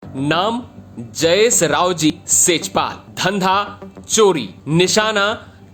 नाम जयेश राव जी सेजपाल, धंधा चोरी, निशाना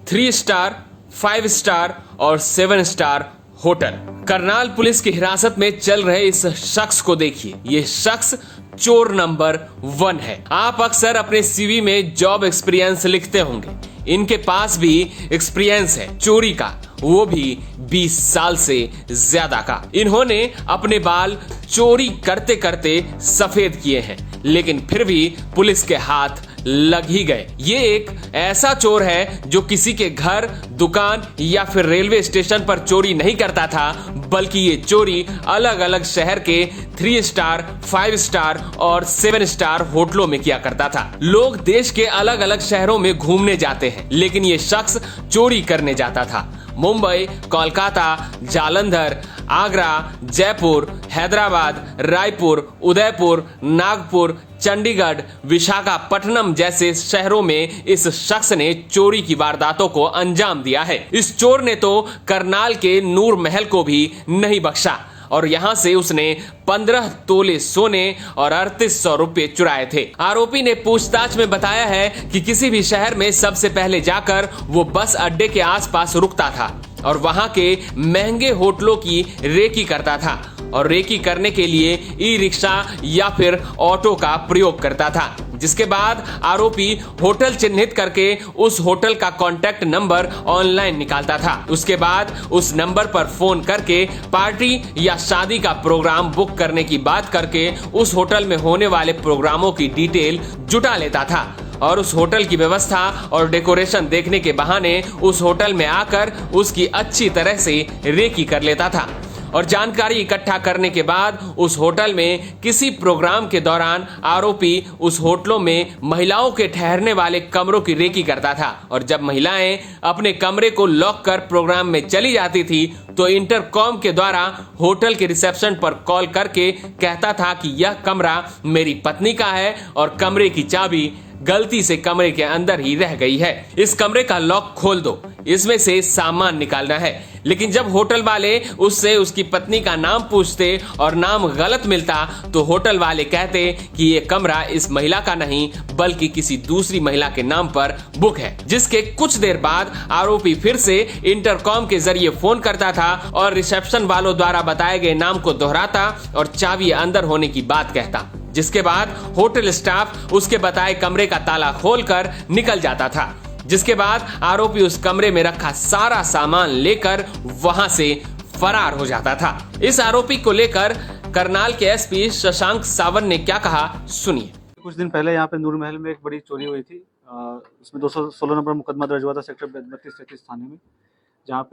3 स्टार, 5 स्टार और 7 स्टार होटल। करनाल पुलिस की हिरासत में चल रहे इस शख्स को देखिए, ये शख्स चोर नंबर 1 है। आप अक्सर अपने सीवी में जॉब एक्सपीरियंस लिखते होंगे, इनके पास भी एक्सपीरियंस है चोरी का, वो भी 20 साल से ज्यादा का। इन्होंने अपने बाल चोरी करते करते सफेद किए हैं, लेकिन फिर भी पुलिस के हाथ लग ही गए। ये एक ऐसा चोर है जो किसी के घर, दुकान या फिर रेलवे स्टेशन पर चोरी नहीं करता था, बल्कि ये चोरी अलग अलग शहर के 3 स्टार, 5 स्टार और 7 स्टार होटलों में किया करता था। लोग देश के अलग अलग शहरों में घूमने जाते हैं, लेकिन ये शख्स चोरी करने जाता था। मुंबई, कोलकाता, जालंधर, आगरा, जयपुर, हैदराबाद, रायपुर, उदयपुर, नागपुर, चंडीगढ़, विशाखापट्टनम जैसे शहरों में इस शख्स ने चोरी की वारदातों को अंजाम दिया है। इस चोर ने तो करनाल के नूर महल को भी नहीं बख्शा और यहां से उसने 15 तोले सोने और 3800 रुपए चुराए थे। आरोपी ने पूछताछ में बताया है कि किसी भी शहर में सबसे पहले जाकर वो बस अड्डे के आसपास रुकता था और वहां के महंगे होटलों की रेकी करता था और रेकी करने के लिए ई रिक्शा या फिर ऑटो का प्रयोग करता था। जिसके बाद आरोपी होटल चिन्हित करके उस होटल का कॉन्टैक्ट नंबर ऑनलाइन निकालता था। उसके बाद उस नंबर पर फोन करके पार्टी या शादी का प्रोग्राम बुक करने की बात करके उस होटल में होने वाले प्रोग्रामों की डिटेल जुटा लेता था और उस होटल की व्यवस्था और डेकोरेशन देखने के बहाने उस होटल में आकर उसकी अच्छी तरह से रेकी कर लेता था और जानकारी इकट्ठा करने के बाद उस होटल में किसी प्रोग्राम के दौरान आरोपी उस होटलों में महिलाओं के ठहरने वाले कमरों की रेकी करता था और जब महिलाएं अपने कमरे को लॉक कर प्रोग्राम में चली जाती थी तो इंटरकॉम के द्वारा होटल के रिसेप्शन पर कॉल करके कहता था कि यह कमरा मेरी पत्नी का है और कमरे की चाबी गलती से कमरे के अंदर ही रह गई है, इस कमरे का लॉक खोल दो, इसमें से सामान निकालना है। लेकिन जब होटल वाले उससे उसकी पत्नी का नाम पूछते और नाम गलत मिलता तो होटल वाले कहते कि ये कमरा इस महिला का नहीं बल्कि किसी दूसरी महिला के नाम पर बुक है। जिसके कुछ देर बाद आरोपी फिर से इंटरकॉम के जरिए फोन करता था और रिसेप्शन वालों द्वारा बताए गए नाम को दोहराता और चाबी अंदर होने की बात कहता, जिसके बाद होटल स्टाफ उसके बताए कमरे का ताला खोलकर निकल जाता था। जिसके बाद आरोपी उस कमरे में रखा सारा सामान लेकर वहां से फरार हो जाता था। इस आरोपी को लेकर करनाल के एसपी शशांक सावंत ने क्या कहा, सुनिए। कुछ दिन पहले यहाँ पे नूर महल में एक बड़ी चोरी हुई थी। उसमें 216 नंबर मुकदमा दर्ज हुआ था सेक्टर 32-33 थाने में, जहाँ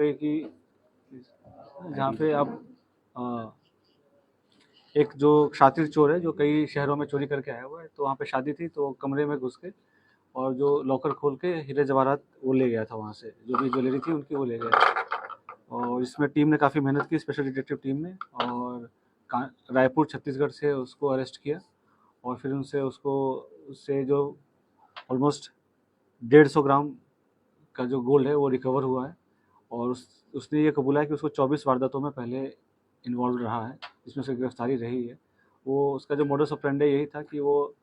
पे अब एक जो शातिर चोर है जो कई शहरों में चोरी करके आया हुआ है, तो वहाँ पे शादी थी तो कमरे में घुस के और जो लॉकर खोल के हीरे जवाहरात वो ले गया था, वहाँ से जो भी ज्वेलरी थी उनकी वो ले गया। और इसमें टीम ने काफ़ी मेहनत की, स्पेशल डिटेक्टिव टीम ने, और रायपुर छत्तीसगढ़ से उसको अरेस्ट किया और फिर उससे जो ऑलमोस्ट 150 ग्राम का जो गोल्ड है वो रिकवर हुआ है। और उसने ये कबूला है कि उसको 24 वारदातों में पहले इन्वॉल्व रहा है, जिसमें से गिरफ्तारी रही है। वो उसका जो मोडस ऑपरेंडी यही था कि वो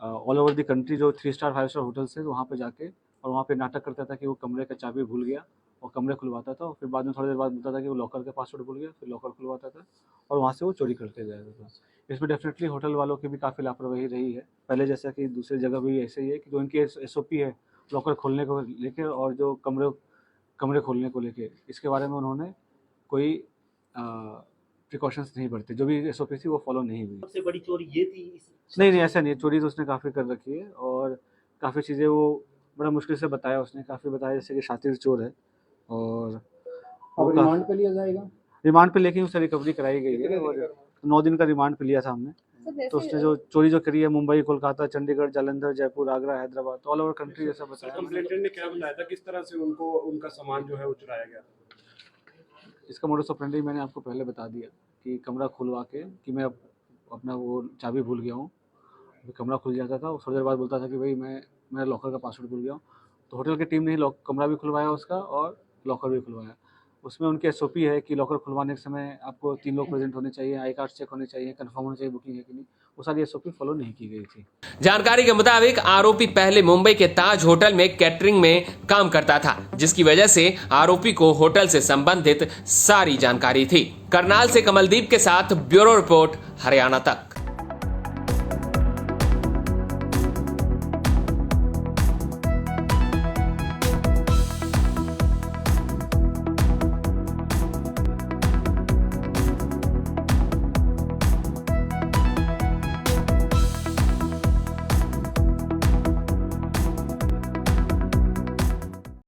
ऑल ओवर द कंट्री जो 3 स्टार 5 स्टार होटल्स है वहाँ पे जाके और वहाँ पे नाटक करता था कि वो कमरे का चाबी भूल गया और कमरे खुलवाता था, और फिर बाद में थोड़ी देर बाद बोलता था कि वो लॉकर का पासवर्ड भूल गया, फिर लॉकर खुलवाता था और वहाँ से वो चोरी करते जाता था। इसमें डेफिनेटली होटल वालों की भी काफ़ी लापरवाही रही है, पहले जैसा कि दूसरी जगह भी ऐसे ही है कि जो इनकी SOP है लॉकर खोलने को लेकर और जो कमरे खोलने को लेकर, इसके बारे में उन्होंने कोई प्रिकॉशंस नहीं बरते, जो भी SOP थी वो फॉलो नहीं हुई। सबसे बड़ी चोरी ये थी? नहीं ऐसा नहीं है, चोरी तो उसने काफ़ी कर रखी है और काफ़ी चीज़ें वो बड़ा मुश्किल से बताया, उसने काफ़ी बताया, जैसे कि शातिर चोर है। और रिमांड पे लिया जाएगा? रिमांड पे लेके उसे रिकवरी कराई गई है और 9 दिन का रिमांड पे लिया था हमने। तो उसने जो चोरी जो करी है Mumbai, Kolkata, Chandigarh, Jalandhar, Jaipur, Agra, Hyderabad, all over country जैसा बताया। कंप्लेंटेंट ने क्या बताया था, किस तरह से उनका सामान जो है वो चुराया गया? इसका मोडस ऑपरेंडी मैंने आपको पहले बता दिया कि कमरा खुलवा के कि मैं अपना वो चाबी भूल गया हूँ, कमरा खुल जाता था, थोड़ी देर बाद बोलता था कि भाई मैं मेरा लॉकर का पासवर्ड भूल गया हूँ। तो होटल की टीम ने ही कमरा भी खुलवाया उसका और लॉकर भी खुलवाया। उसमें उनकी SOP है कि लॉकर खुलवाने के समय आपको 3 लोग प्रेजेंट होने चाहिए, आई कार्ड चेक होने चाहिए, कंफर्म होना चाहिए बुकिंग है कि नहीं। वो सारी SOP फॉलो नहीं की गई थी। जानकारी के मुताबिक आरोपी पहले मुंबई के ताज होटल में कैटरिंग में काम करता था, जिसकी वजह से आरोपी को होटल से संबंधित सारी जानकारी थी। करनाल से कमलदीप के साथ ब्यूरो रिपोर्ट, हरियाणा तक।